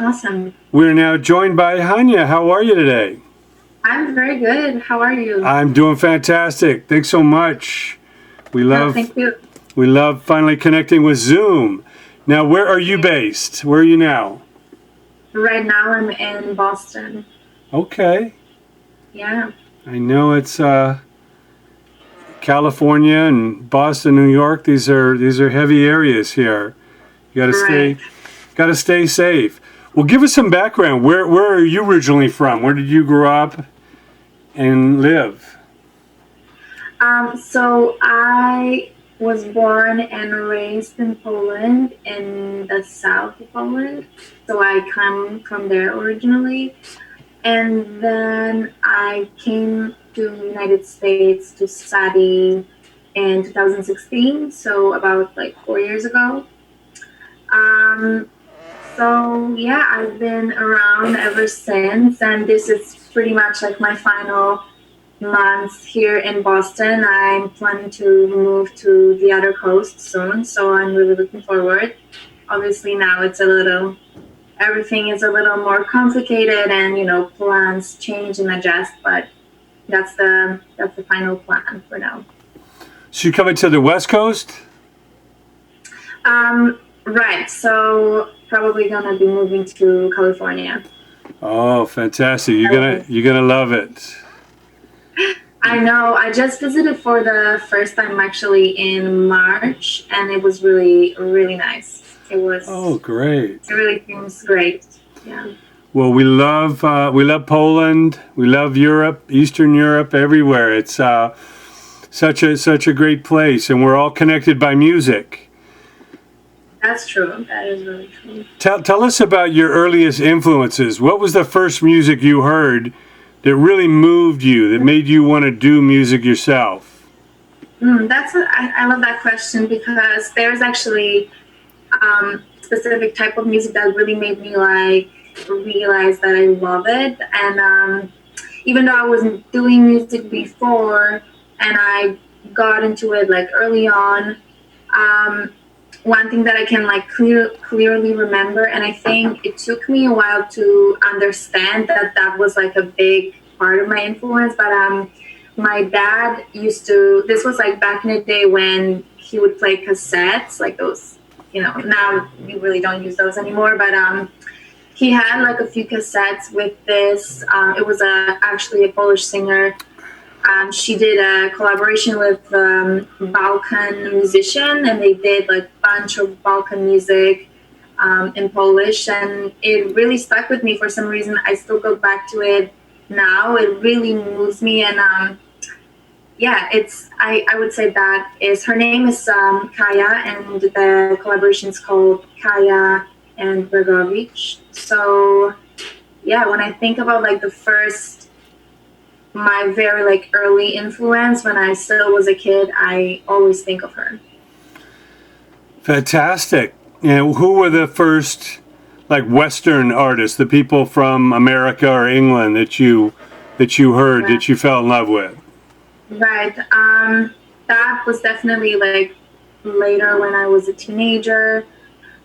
Awesome. We're now joined by HANIA. How are you today? I'm very good. How are you? I'm doing fantastic. Thanks so much. We Yeah, love thank you. we love finally connecting with Zoom. Now, where are you based? Where are you now? Right now I'm in Boston. Okay. Yeah, I know it's California and Boston, New York. These are heavy areas here. You got to right. stay safe. Well, give us some background. Where are you originally from? Where did you grow up and live? So I was born and raised in Poland, in the south of Poland. So I come from there originally. And then I came to United States to study in 2016, so about like 4 years ago. Um, So yeah, I've been around ever since, and this is pretty much like my final month here in Boston. I'm planning to move to the other coast soon, so I'm really looking forward. Obviously, now everything is a little more complicated, and plans change and adjust, but that's the final plan for now. So you coming to the West Coast? Right. So probably gonna be moving to California. Oh, fantastic! You're gonna love it. I know. I just visited for the first time actually in March, and it was really, really nice. Oh, great. It really seems great. Yeah. Well, we love Poland. We love Europe, Eastern Europe, everywhere. It's such a great place, and we're all connected by music. That's true. That is really true. Tell us about your earliest influences. What was the first music you heard that really moved you, that made you want to do music yourself? I love that question because there's actually specific type of music that really made me like realize that I love it. And even though I wasn't doing music before, and I got into it like early on, um, one thing that I can like clearly remember, and I think it took me a while to understand that that was like a big part of my influence. But my dad used to. This was like back in the day when he would play cassettes, like those. Now we really don't use those anymore. But he had like a few cassettes with this. It was actually a Polish singer. She did a collaboration with Balkan musician, and they did like a bunch of Balkan music in Polish, and it really stuck with me for some reason. I still go back to it now. It really moves me, and yeah, I would say that is her name is Kaya, and the collaboration is called Kaya and Bregovic. So yeah, when I think about like my very like early influence when I still was a kid, I always think of her. Fantastic. And who were the first like Western artists, the people from America or England that you heard Right. that you fell in love with? Right. That was definitely like later when I was a teenager.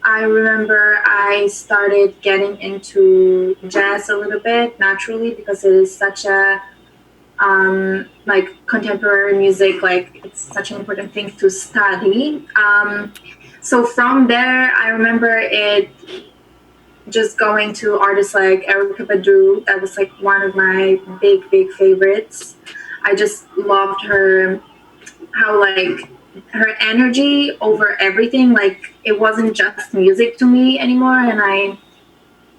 I remember I started getting into jazz a little bit naturally because it is such a like contemporary music, like it's such an important thing to study. So from there, I remember it just going to artists like Erica Badu. That was like one of my big favorites. I just loved her, how like her energy over everything. Like it wasn't just music to me anymore, and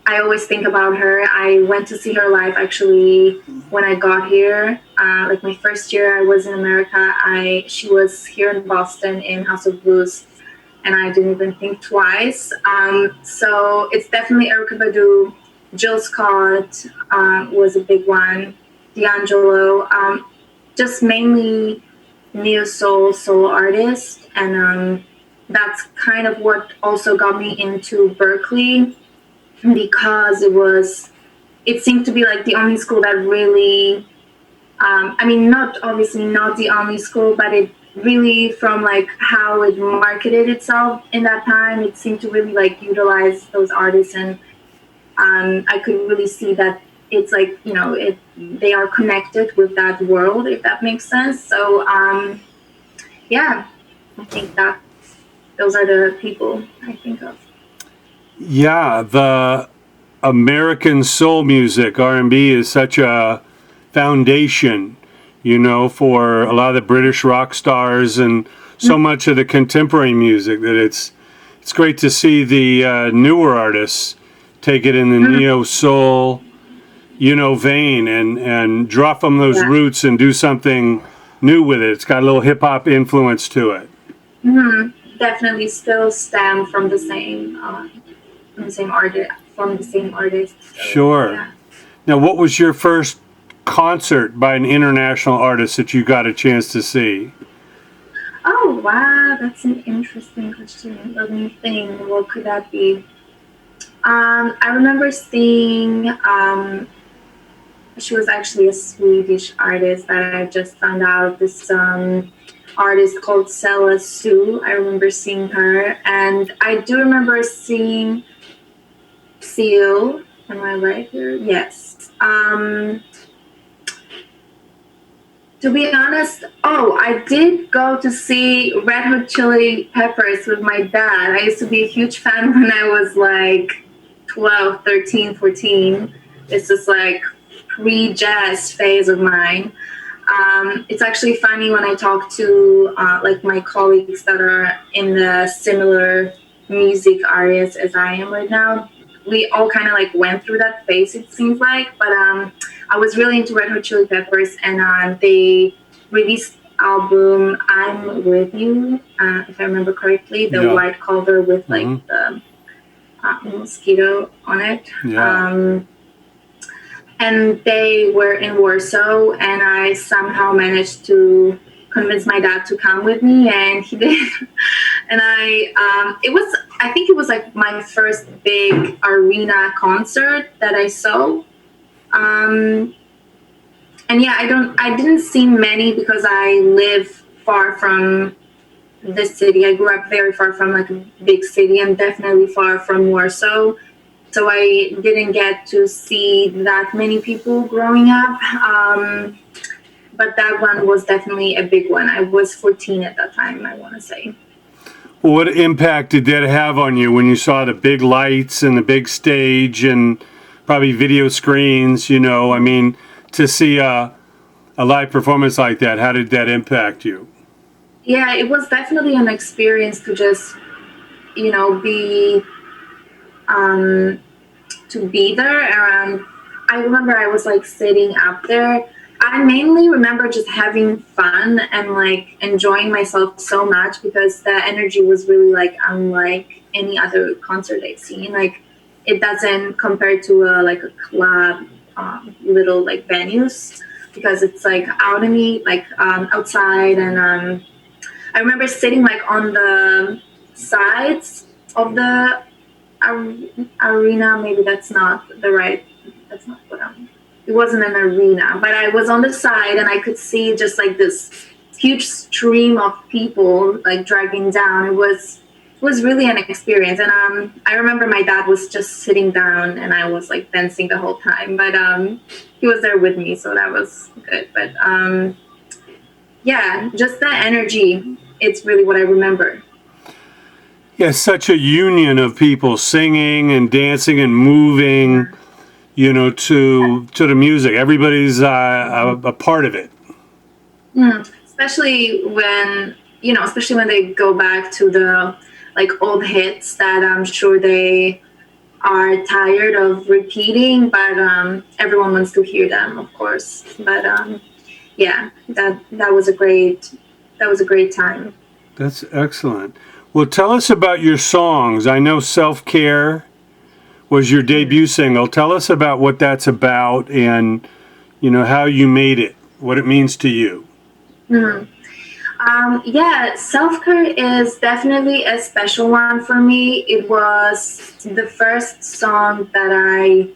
I always think about her. I went to see her live actually when I got here. Like my first year I was in America. I She was here in Boston in House of Blues, and I didn't even think twice. So it's definitely Erica Badu. Jill Scott was a big one. D'Angelo, just mainly neo soul artists, and that's kind of what also got me into Berkeley because it seemed to be like the only school that really I mean, not obviously not the only school, but it really, from like how it marketed itself in that time, it seemed to really like utilize those artists, and I could really see that it's like, they are connected with that world, if that makes sense. So yeah, I think that those are the people I think of. Yeah, the American soul music, R&B, is such a foundation, for a lot of the British rock stars and so much of the contemporary music that it's great to see the newer artists take it in the neo soul, vein and draw from those Yeah. roots and do something new with it. It's got a little hip hop influence to it. Definitely still stem from the same artist, so Sure. yeah. Now, what was your first concert by an international artist that you got a chance to see? Oh wow, that's an interesting question. Let me think, what could that be? I remember seeing, she was actually a Swedish artist that I just found out, this artist called Sella Sue. I remember seeing her, and I do remember seeing Seal. Am I right here? Yes. To be honest, I did go to see Red Hot Chili Peppers with my dad. I used to be a huge fan when I was like 12, 13, 14. It's just like pre-jazz phase of mine. It's actually funny when I talk to like my colleagues that are in the similar music areas as I am right now. We all kind of like went through that phase, it seems like. But I was really into Red Hot Chili Peppers, and they released album "I'm With You," if I remember correctly, the Yeah. white cover with like Mhm. the mosquito on it. Yeah. And they were in Warsaw, and I somehow managed to convince my dad to come with me, and he did. And I think it was like my first big arena concert that I saw. Um, and yeah, I didn't see many because I live far from the city. I grew up very far from like a big city, and definitely far from Warsaw. So I didn't get to see that many people growing up. But that one was definitely a big one. I was 14 at that time, I want to say. Well, what impact did that have on you when you saw the big lights and the big stage and probably video screens? I mean, to see a live performance like that, how did that impact you? Yeah, it was definitely an experience to just, be um, to be there. And I remember I was like sitting up there. I mainly remember just having fun and like enjoying myself so much because the energy was really like unlike any other concert I've seen. Like it doesn't compare to like a club, little like venues, because it's like out in the like outside. And I remember sitting like on the sides of the arena. Maybe that's not the right. That's not what I'm. It wasn't an arena, but I was on the side and I could see just like this huge stream of people like dragging down. It was really an experience, and I remember my dad was just sitting down and I was like dancing the whole time, but he was there with me, so that was good. But yeah, just the energy. It's really what I remember. Yeah, such a union of people singing and dancing and moving, to the music. Everybody's a part of it. Especially when they go back to the like old hits that I'm sure they are tired of repeating, but everyone wants to hear them, of course. But yeah, that was a great time. That's excellent. Well, tell us about your songs. I know Self Care was your debut single. Tell us about what that's about and, how you made it, what it means to you. Mhm. Yeah, self care is definitely a special one for me. It was the first song that I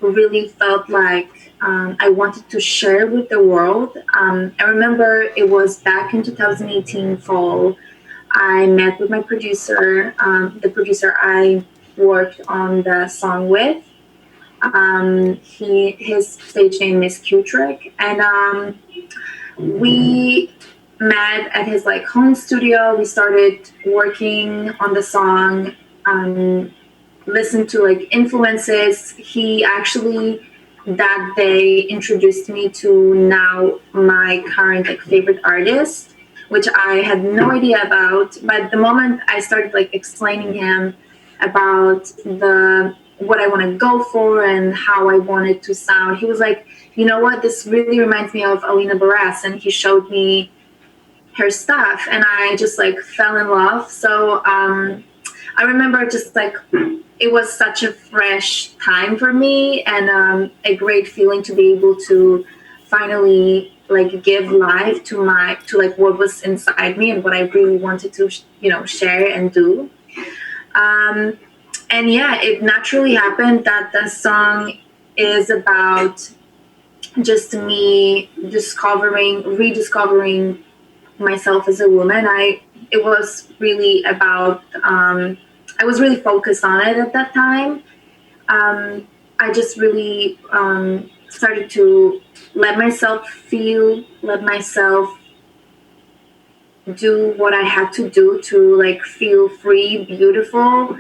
really felt like I wanted to share with the world. I remember it was back in 2018 fall. I met with my producer, the producer I worked on the song with. His stage name is Q-Trick, and we met at his like home studio. We started working on the song, listened to like influences. He actually that day introduced me to now my current like favorite artist, which I had no idea about. But the moment I started like explaining him about the what I want to go for and how I wanted to sound, he was like, you know what, this really reminds me of Alina Baraz, and he showed me her stuff, and I just like fell in love. So I remember just like it was such a fresh time for me, and a great feeling to be able to finally like give life to like what was inside me and what I really wanted to share and do. Um, and yeah, it naturally happened that the song is about just me rediscovering myself as a woman. It was really about I was really focused on it at that time. I just really started to let myself feel, let myself do what I had to do to like feel free, beautiful.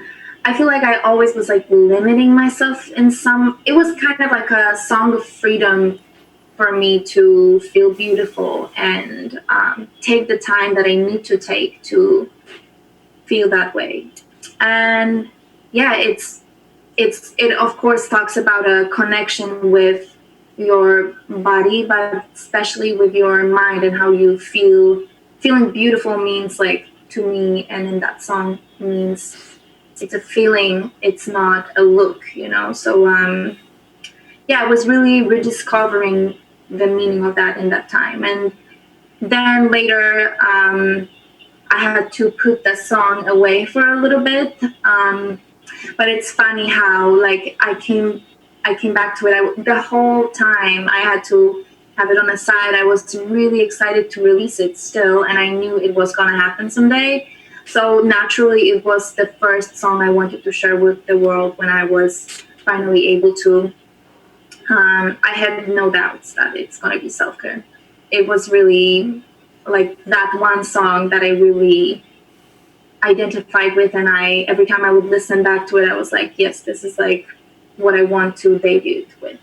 I feel like I always was like limiting myself in some. It was kind of like a song of freedom for me to feel beautiful and take the time that I need to take to feel that way. And yeah, it of course talks about a connection with your body, but especially with your mind and how you feel. Feeling beautiful means like to me, and in that song means it's a feeling. It's not a look. So yeah, I was really rediscovering the meaning of that in that time. And then later, I had to put the song away for a little bit. But it's funny how like I came back to it. The whole time I had to have it on the side. I was really excited to release it still, and I knew it was gonna happen someday. So naturally, it was the first song I wanted to share with the world when I was finally able to. I had no doubts that it's gonna be self-care. It was really like that one song that I really identified with, and I every time I would listen back to it, I was like, yes, this is like what I want to debut with.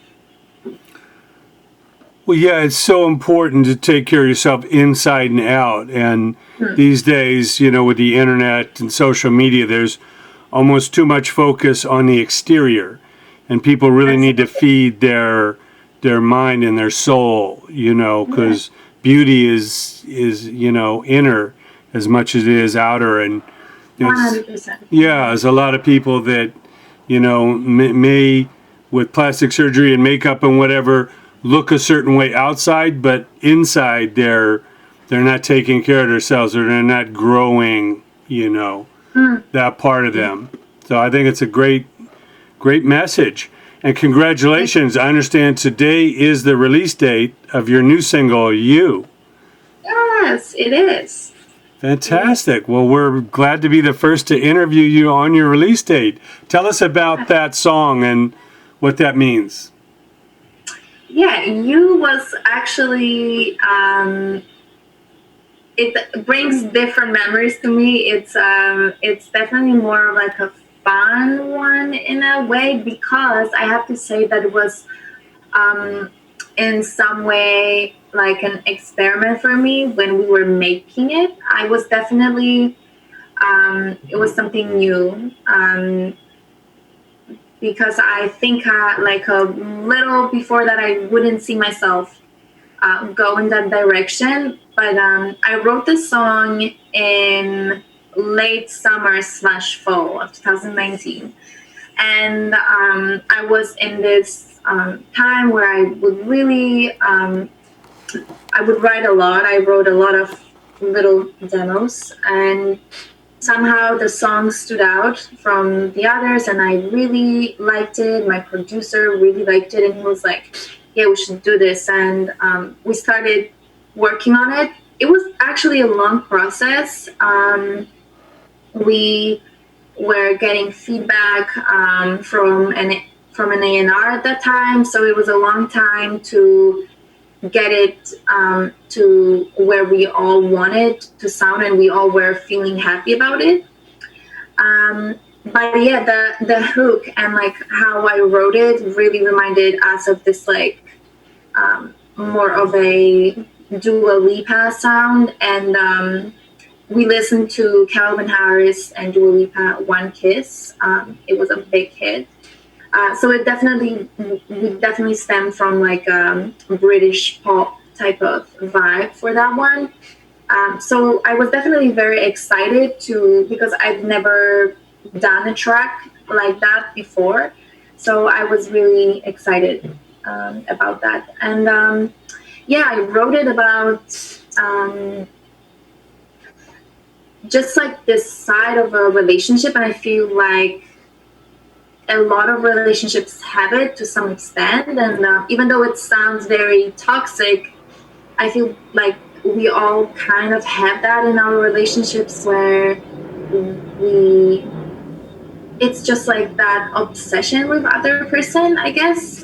Well, yeah, it's so important to take care of yourself inside and out. And these days, with the internet and social media, there's almost too much focus on the exterior. And people really need to feed their mind and their soul, because beauty is inner as much as it is outer. And 100%. yeah, there's a lot of people that, may with plastic surgery and makeup and whatever look a certain way outside, but inside they're not taking care of themselves, or they're not growing, that part of them. So I think it's a great message. And congratulations. I understand today is the release date of your new single, You. Yes, it is. Fantastic. Well, we're glad to be the first to interview you on your release date. Tell us about that song and what that means. Yeah, You was actually it brings different memories to me. It's definitely more of like a fun one in a way, because I have to say that it was in some way like an experiment for me when we were making it. I was definitely it was something new, because I think like a little before that I wouldn't see myself go in that direction. But I wrote this song in late summer/fall of 2019, and I was in this time where I would really I would write a lot. I wrote a lot of little demos, and somehow the song stood out from the others, and I really liked it. My producer really liked it, and he was like, yeah, we should do this. And we started working on it. It was actually a long process. We were getting feedback from an from an A&R at that time, so it was a long time to get it to where we all wanted to sound and we all were feeling happy about it. But yeah, the hook and like how I wrote it really reminded us of this like more of a Dua Lipa sound, and we listened to Calvin Harris and Dua Lipa "One Kiss." It was a big hit. So it definitely we definitely stem from like British pop type of vibe for that one. So I was definitely very excited to because I've never done a track like that before. So I was really excited about that. And yeah, I wrote it about just like this side of a relationship, and I feel like a lot of relationships have it to some extent. And even though it sounds very toxic, I feel like we all kind of have that in our relationships where we it's just like that obsession with other person, I guess.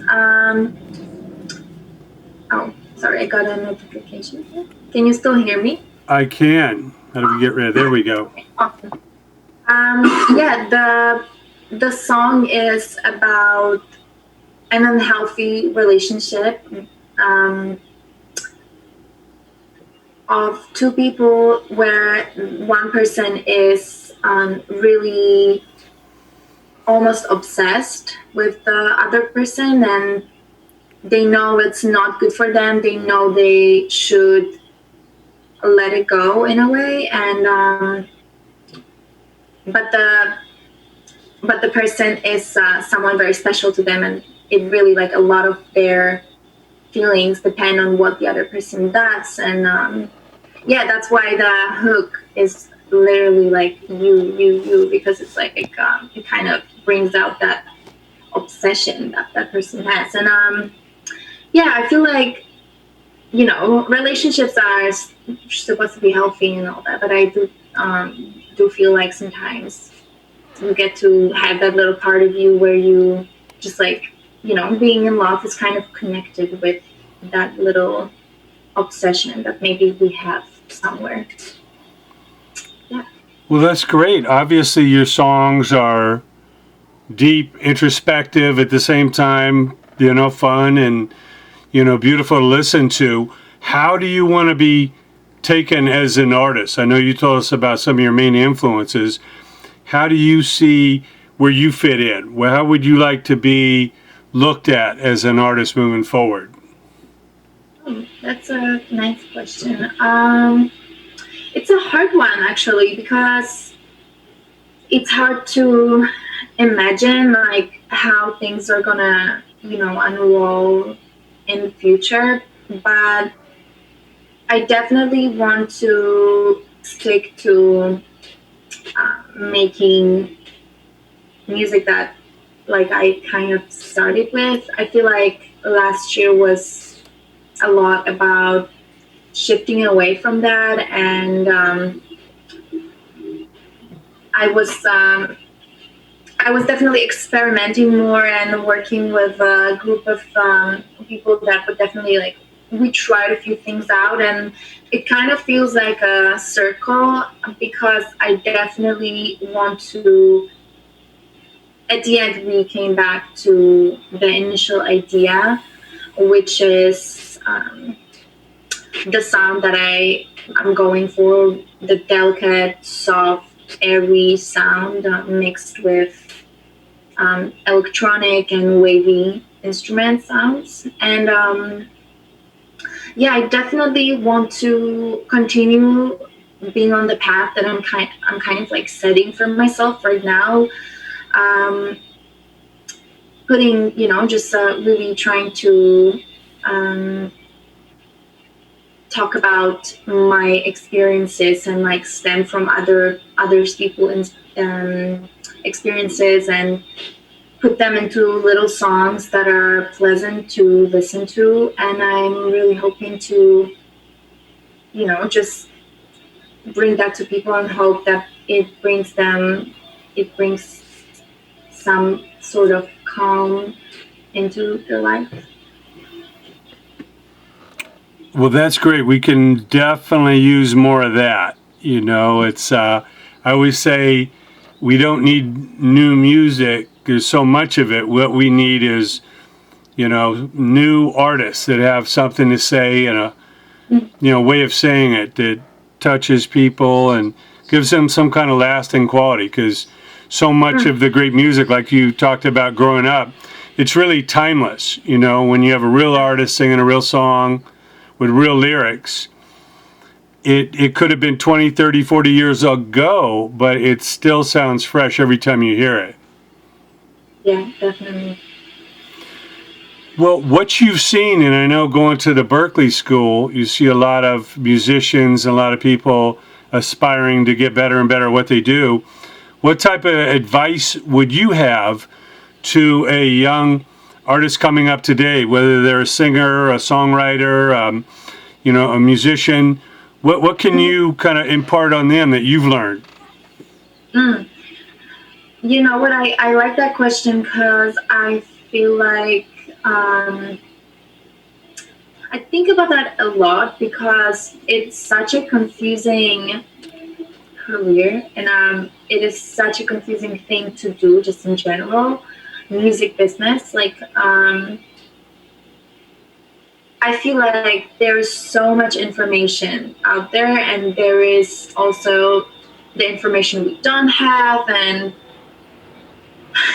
Oh, sorry, I got a notification here. Can you still hear me? I can. How do we get rid of? There we go. Okay, awesome. Yeah, the song is about an unhealthy relationship um, of two people where one person is really almost obsessed with the other person, and they know it's not good for them. They know they should let it go in a way, and but the but the person is someone very special to them, and it really like a lot of their feelings depend on what the other person does. And yeah, that's why the hook is literally like you, because it's like it kind of brings out that obsession that that person has. And yeah, I feel like relationships are supposed to be healthy and all that, but I do feel like sometimes you get to have that little part of you where you just like being in love is kind of connected with that little obsession that maybe we have somewhere. Yeah. Well, that's great. Obviously, your songs are deep, introspective, at the same time, fun and, beautiful to listen to. How do you want to be taken as an artist? I know you told us about some of your main influences. How do you see where you fit in? Well, how would you like to be looked at as an artist moving forward? That's a nice question. It's a hard one actually because it's hard to imagine like how things are gonna unroll in the future, but I definitely want to stick to making music that like I kind of started with. I feel like last year was a lot about shifting away from that, and I was um, I was definitely experimenting more and working with a group of people that would definitely like we tried a few things out, and it kind of feels like a circle because I definitely want to. At the end, we came back to the initial idea, which is the sound that I'm going for, the delicate, soft, airy sound mixed with electronic and wavy instrument sounds. And yeah, I definitely want to continue being on the path that I'm kind of like setting for myself right now. Um, Putting, just really trying to um, talk about my experiences and like stem from others people's experiences and put them into little songs that are pleasant to listen to. And I'm really hoping to just bring that to people and hope that it brings some sort of calm into their life. Well, that's great. We can definitely use more of that. It's I always say we don't need new music. There's so much of it. What we need is, new artists that have something to say and a, way of saying it that touches people and gives them some kind of lasting quality. Because so much of the great music, like you talked about growing up, it's really timeless. When you have a real artist singing a real song with real lyrics, it could have been 20, 30, 40 years ago, but it still sounds fresh every time you hear it. Yeah, definitely. Well, what you've seen, and I know going to the Berkeley School, you see a lot of musicians and a lot of people aspiring to get better and better at what they do. What type of advice would you have to a young artist coming up today, whether they're a singer, a songwriter, a musician? What can you kind of impart on them that you've learned? You know what? I like that question because I feel like I think about that a lot because it's such a confusing career, and it is such a confusing thing to do just in general. Music business, like I feel like there's so much information out there, and there is also the information we don't have, and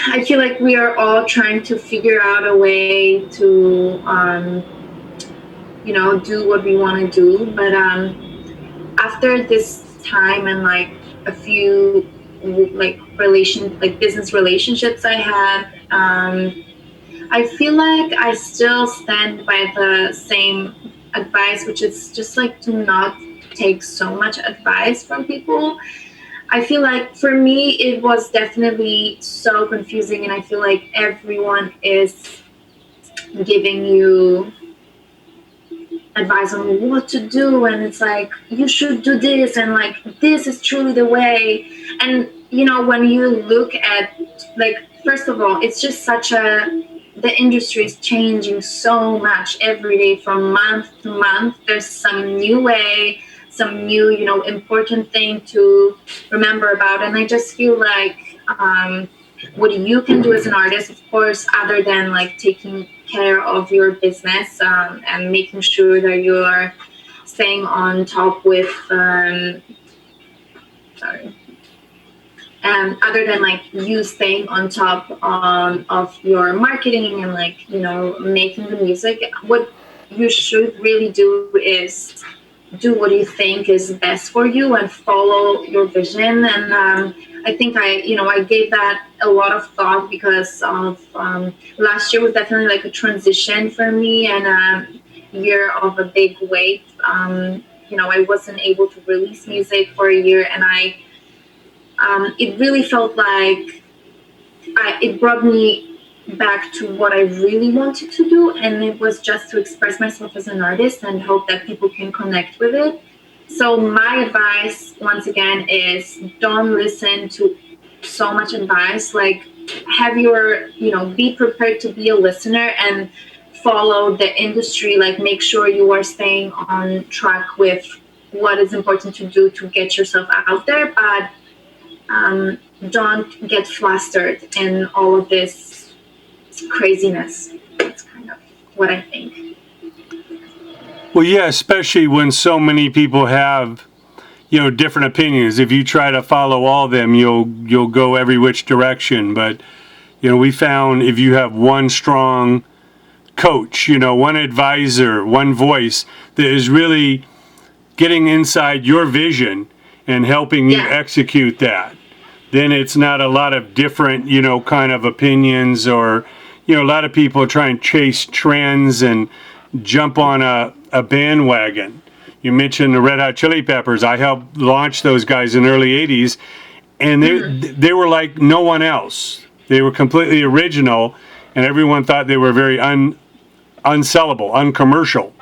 I feel like we are all trying to figure out a way to, do what we want to do. But after this time and like a few like business relationships I had, I feel like I still stand by the same advice, which is just like to not take so much advice from people. I feel like for me, it was definitely so confusing, and I feel like everyone is giving you advice on what to do, and it's like you should do this, and like this is truly the way. And when you look at, like, first of all, it's just the industry is changing so much every day from month to month. There's some new way, some new important thing to remember about. And I just feel like what you can do as an artist, of course, other than like taking care of your business and making sure that you are staying on top with other than like you staying on top of your marketing and like making the music, what you should really do is do what you think is best for you and follow your vision. And I think I gave that a lot of thought because of last year was definitely like a transition for me and a year of a big weight. I wasn't able to release music for a year, and it really felt like it brought me back to what I really wanted to do, and it was just to express myself as an artist and hope that people can connect with it. So my advice, once again, is don't listen to so much advice. Like, have your, be prepared to be a listener and follow the industry. Like, make sure you are staying on track with what is important to do to get yourself out there, but don't get flustered in all of this craziness. That's kind of what I think. Well, yeah, especially when so many people have, different opinions. If you try to follow all of them, you'll go every which direction. But, we found if you have one strong coach, one advisor, one voice that is really getting inside your vision and helping you execute that, then it's not a lot of different, kind of opinions or, a lot of people try and chase trends and jump on a bandwagon. You mentioned the Red Hot Chili Peppers. I helped launch those guys in the early 80s, and they were like no one else. They were completely original, and everyone thought they were very unsellable, uncommercial.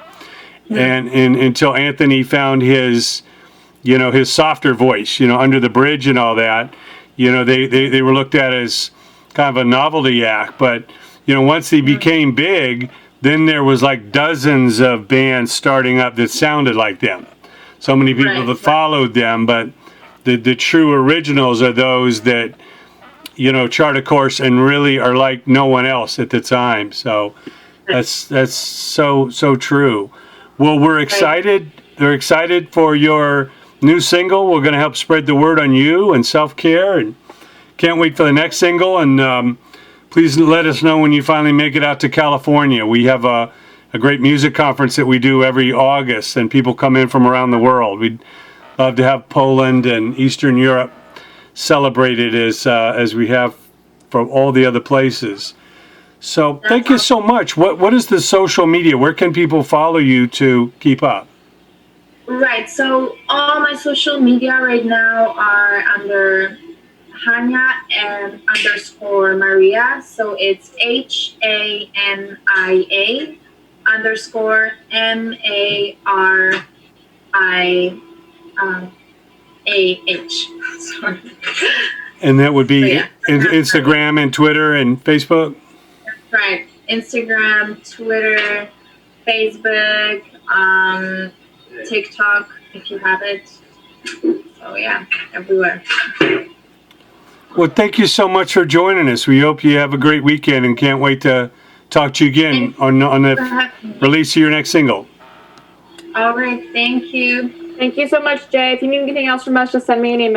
And until Anthony found his his softer voice, Under the Bridge and all that, they were looked at as, kind of a novelty act. But, you know, once they became big, then there was like dozens of bands starting up that sounded like them. So many people that followed them, but the true originals are those that, you know, chart a course and really are like no one else at the time. So that's so true. Well, we're excited. They're excited for your new single. We're going to help spread the word on you and self-care, and can't wait for the next single. And please let us know when you finally make it out to California. We have a great music conference that we do every August, and people come in from around the world. We'd love to have Poland and Eastern Europe celebrated as we have from all the other places. So thank you so much. What is the social media? Where can people follow you to keep up? Right. So all my social media right now are under HANIA and underscore Maria. So it's HANIA underscore MARIAH. Sorry. And that would be So, yeah. Instagram and Twitter and Facebook? Right. Instagram, Twitter, Facebook, TikTok, if you have it. So yeah, everywhere. Well, thank you so much for joining us. We hope you have a great weekend and can't wait to talk to you again on the release of your next single. All right. Thank you. Thank you so much, Jay. If you need anything else from us, just send me an email.